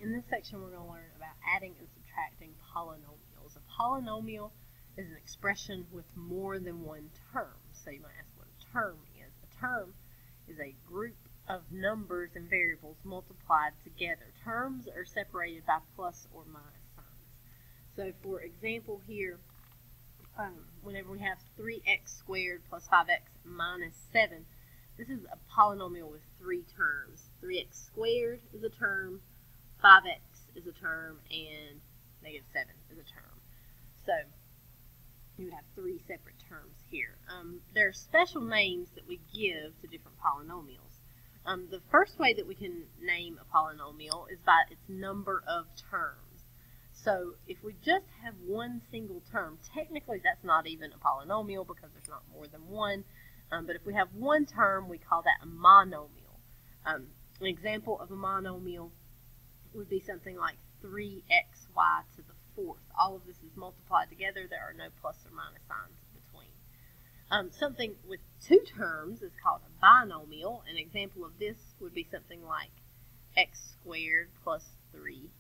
In this section, we're going to learn about adding and subtracting polynomials. A polynomial is an expression with more than one term. So you might ask what a term is. A term is a group of numbers and variables multiplied together. Terms are separated by plus or minus signs. So for example here, whenever we have 3x squared plus 5x minus 7, this is a polynomial with three terms. 3x squared is a term, 5x is a term, and negative 7 is a term. So you would have three separate terms here. There are special names that we give to different polynomials. The first way that we can name a polynomial is by its number of terms. So if we just have one single term, technically that's not even a polynomial because there's not more than one. But if we have one term, we call that a monomial. An example of a monomial would be something like 3xy to the fourth. All of this is multiplied together. There are no plus or minus signs between. Something with two terms is called a binomial. An example of this would be something like x squared plus 3x.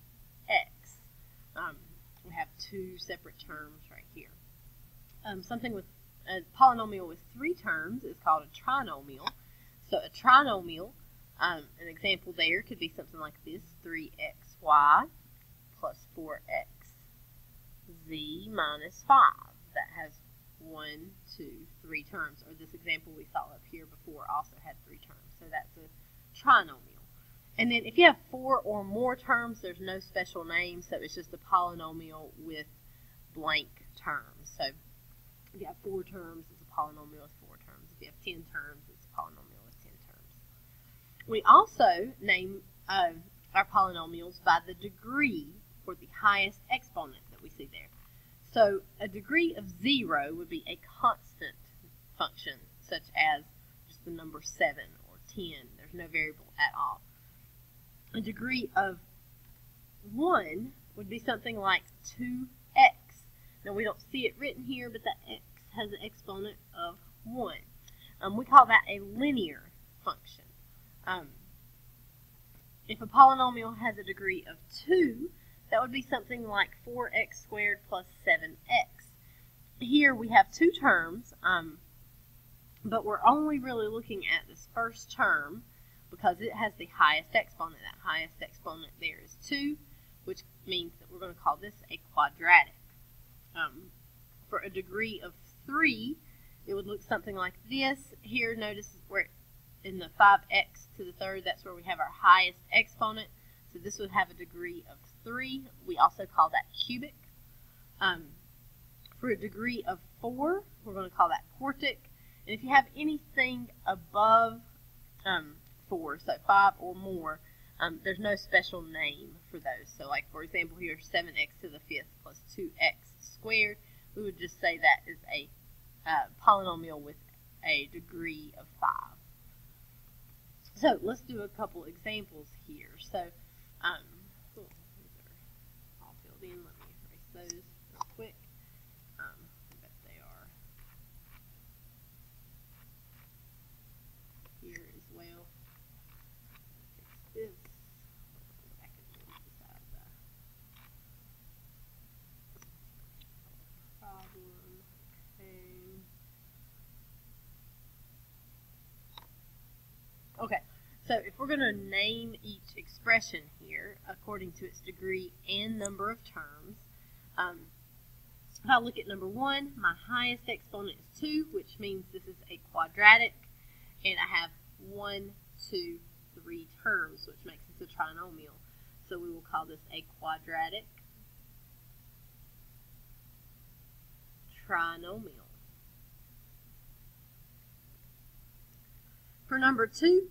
We have two separate terms right here. Something with a polynomial with three terms is called a trinomial. So a trinomial, an example there could be something like this, 3xy plus 4xz minus 5. That has 1, 2, 3 terms. Or this example we saw up here before also had 3 terms. So that's a trinomial. And then if you have 4 or more terms, there's no special name, so it's just a polynomial with blank terms. So if you have 4 terms, it's a polynomial with 4 terms. If you have 10 terms, it's a polynomial with 10 terms. We also name our polynomials by the degree or the highest exponent that we see there. So a degree of 0 would be a constant function, such as just the number 7 or 10. There's no variable at all. A degree of 1 would be something like 2x. Now we don't see it written here, but that x has an exponent of 1. We call that a linear function. If a polynomial has a degree of 2, that would be something like 4x squared plus 7x. Here we have two terms, but we're only really looking at this first term because it has the highest exponent. That highest exponent there is 2, which means that we're going to call this a quadratic. For a degree of 3, it would look something like this. Here, notice where in the 5x to the third, that's where we have our highest exponent. So this would have a degree of 3. We also call that cubic. For a degree of 4, we're going to call that quartic. And if you have anything above 4, so 5 or more, there's no special name for those. So like, for example, here 7x to the fifth plus 2x squared, we would just say that is a polynomial with a degree of 5. So let's do a couple examples here. So these are all filled in. Let me erase those real quick. I bet they are here as well. Fix this. Go back and move beside the problem. Okay, so if we're going to name each expression here according to its degree and number of terms, if I look at number 1, my highest exponent is 2, which means this is a quadratic, and I have 1, 2, 3 terms, which makes this a trinomial. So we will call this a quadratic trinomial. For number 2,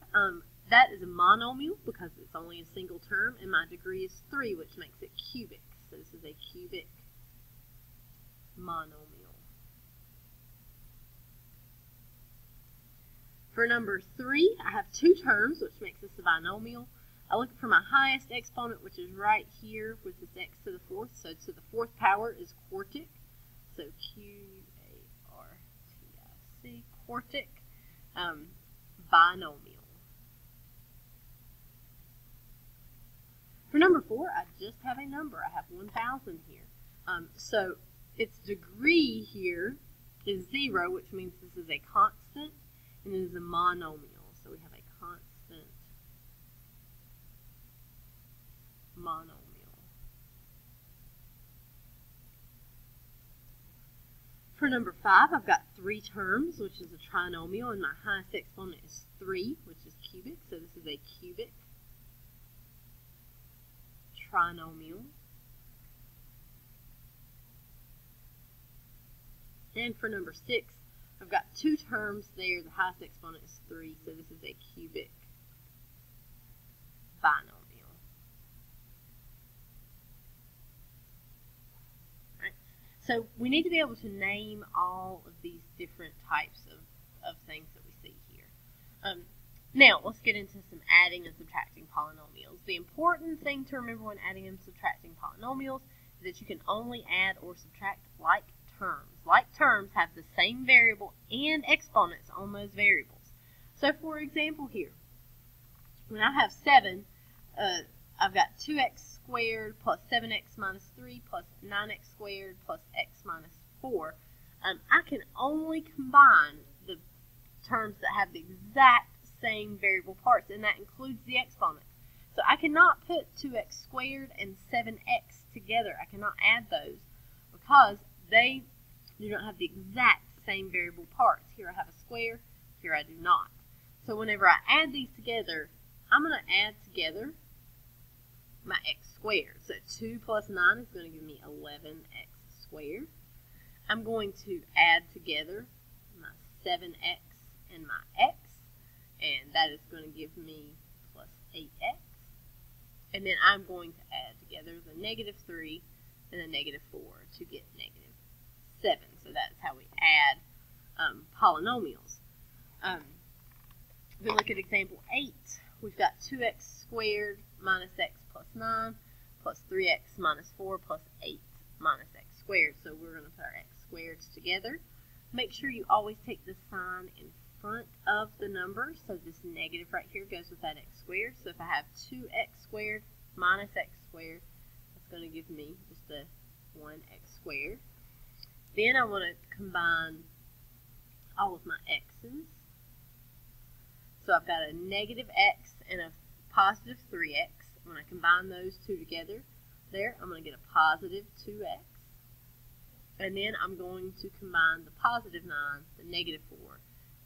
that is a monomial because it's only a single term, and my degree is 3, which makes it cubic. So this is a cubic monomial. For number 3, I have 2 terms, which makes this a binomial. I look for my highest exponent, which is right here with this x to the fourth. So to the fourth power is quartic. So Q-A-R-T-I-C, quartic. Binomial. For number before, I just have a number. I have 1,000 here. So its degree here is 0, which means this is a constant, and it is a monomial. So we have a constant monomial. For number 5, I've got 3 terms, which is a trinomial, and my highest exponent is 3, which is cubic. So this is a cubic trinomial. And for number 6, I've got 2 terms there. The highest exponent is 3, so this is a cubic binomial. So we need to be able to name all of these different types of things that we see here. Now, let's get into some adding and subtracting polynomials. The important thing to remember when adding and subtracting polynomials is that you can only add or subtract like terms. Like terms have the same variable and exponents on those variables. So, for example here, when I have 7, I've got 2x squared plus 7x minus 3 plus 9x squared plus x minus 4. I can only combine the terms that have the exact same variable parts, and that includes the exponents. So I cannot put 2x squared and 7x together. I cannot add those because they do not have the exact same variable parts. Here I have a square, here I do not. So whenever I add these together, I'm going to add together my x squared. So 2 plus 9 is going to give me 11x squared. I'm going to add together my 7x and my x, and that is going to give me plus 8x. And then I'm going to add together the negative 3 and the negative 4 to get negative 7. So that's how we add polynomials. If we look at example 8, we've got 2x squared minus x plus 9 plus 3x minus 4 plus 8 minus x squared. So we're going to put our x squareds together. Make sure you always take the sign in front of the number. So this negative right here goes with that x squared. So if I have 2x squared minus x squared, that's going to give me just a 1x squared. Then I want to combine all of my x's. So I've got a negative x and a positive 3x. When I combine those two together there, I'm going to get a positive 2x. And then I'm going to combine the positive 9, the negative 4,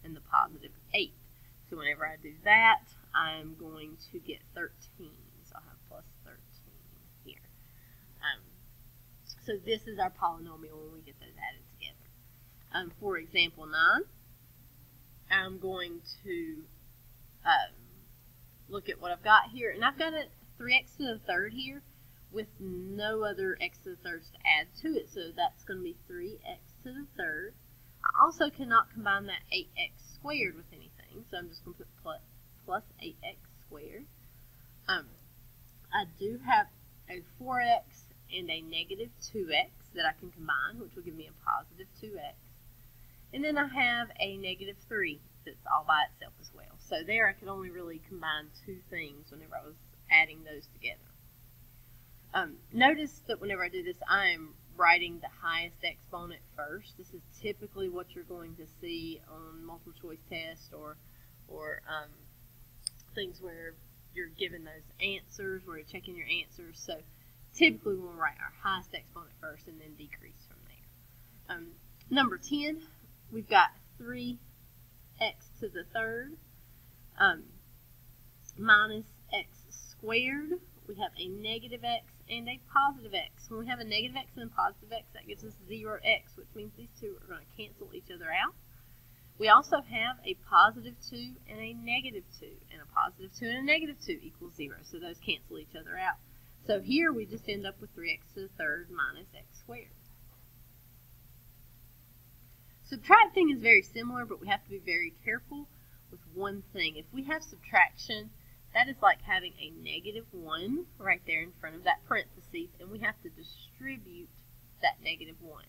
and the positive 8. So whenever I do that, I'm going to get 13. So I'll have plus 13 here. So this is our polynomial when we get those added together. For example 9, I'm going to look at what I've got here. And I've got a 3x to the third here with no other x to the thirds to add to it. So that's going to be 3x to the third. I also cannot combine that 8x squared with anything. So I'm just going to put plus 8x squared. I do have a 4x and a negative 2x that I can combine, which will give me a positive 2x. And then I have a negative 3 that's all by itself as well. So there I could only really combine 2 things whenever I was adding those together. Notice that whenever I do this, I am writing the highest exponent first. This is typically what you're going to see on multiple choice tests or things where you're given those answers, where you're checking your answers. So typically we'll write our highest exponent first and then decrease from there. Number 10, we've got 3x to the third minus x squared. We have a negative x and a positive x. When we have a negative x and a positive x, that gives us 0x, which means these two are going to cancel each other out. We also have a positive 2 and a negative 2, and a positive 2 and a negative 2 equals 0, so those cancel each other out. So here we just end up with 3x to the third minus x squared. Subtracting is very similar, but we have to be very careful with one thing. If we have subtraction, that is like having a negative 1 right there in front of that parentheses, and we have to distribute that negative 1.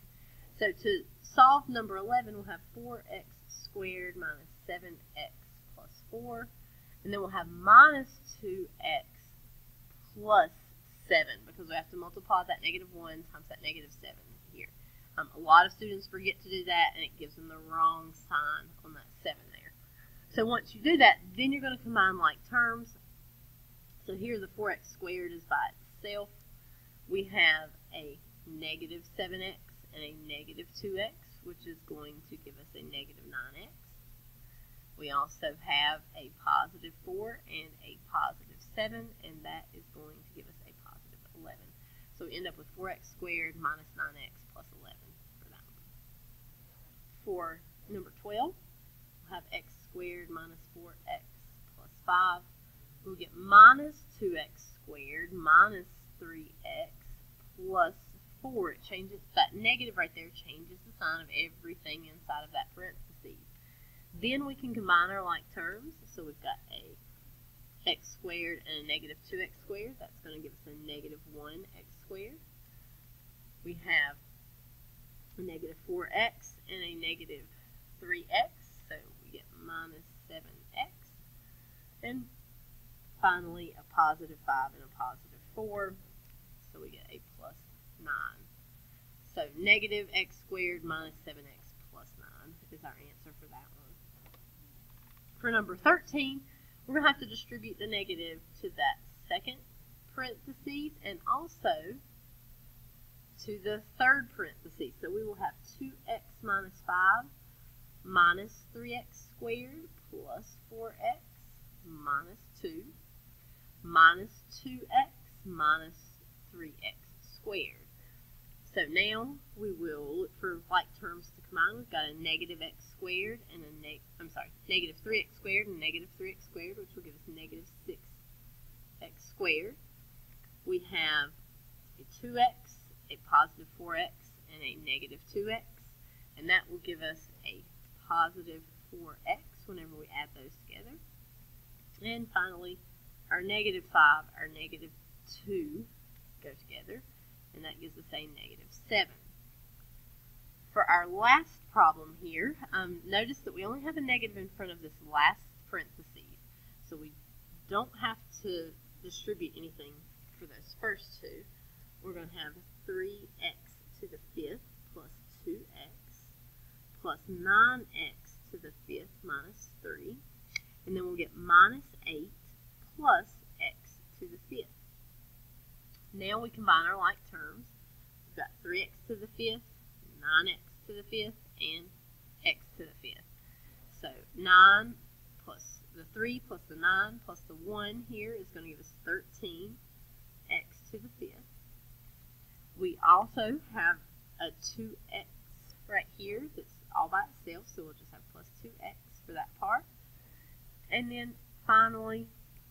So to solve number 11, we'll have 4x squared minus 7x plus 4, and then we'll have minus 2x plus 7 because we have to multiply that negative 1 times that negative 7 here. A lot of students forget to do that, and it gives them the wrong sign on that 7 there. So once you do that, then you're going to combine like terms. So here the 4x squared is by itself. We have a negative 7x and a negative 2x, which is going to give us a negative 9x. We also have a positive 4 and a positive 7, and that is going to give us a positive 11. So we end up with 4x squared minus 9x plus 11 for that one. For number 12, we'll have x squared minus 4x plus 5. We'll get minus 2x squared minus 3x plus 4. It changes, that negative right there changes the sign of everything inside of that parentheses. Then we can combine our like terms. So we've got a x squared and a negative 2x squared. That's going to give us a negative 1x squared. We have a negative 4x and a negative 3x. So we get minus 7x. And finally, a positive 5 and a positive 4. So we get a plus 9. So negative x squared minus 7x plus 9 is our answer for that one. For number 13, we're going to have to distribute the negative to that second parentheses and also to the third parentheses. So we will have 2x minus 5 minus 3x squared plus 4x minus 2 minus 2x minus 3x squared. So now we will look for like terms to combine. We've got a negative x squared and a negative 3x squared and negative 3x squared, which will give us negative 6x squared. We have a 2x, a positive 4x, and a negative 2x, and that will give us a positive 4x whenever we add those together. And finally, our negative 5, our negative 2 go together, and that gives us a negative 7. For our last problem here, notice that we only have a negative in front of this last parentheses, so we don't have to distribute anything for those first two. We're going to have 3x to the 5th plus 2x plus 9x to the 5th minus 3, and then we'll get minus 8 plus x to the 5th. Now we combine our like terms. We've got 3x to the 5th, 9x to the 5th, and x to the 5th. So 9 plus the 3 plus the 9 plus the 1 here is going to give us 13x to the 5th. We also have a 2x right here that's all by itself, so we'll just have plus 2x for that part. And then finally,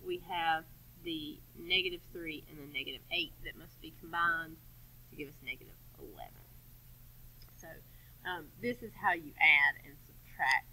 we have the negative 3 and the negative 8 that must be combined to give us negative 11. So this is how you add and subtract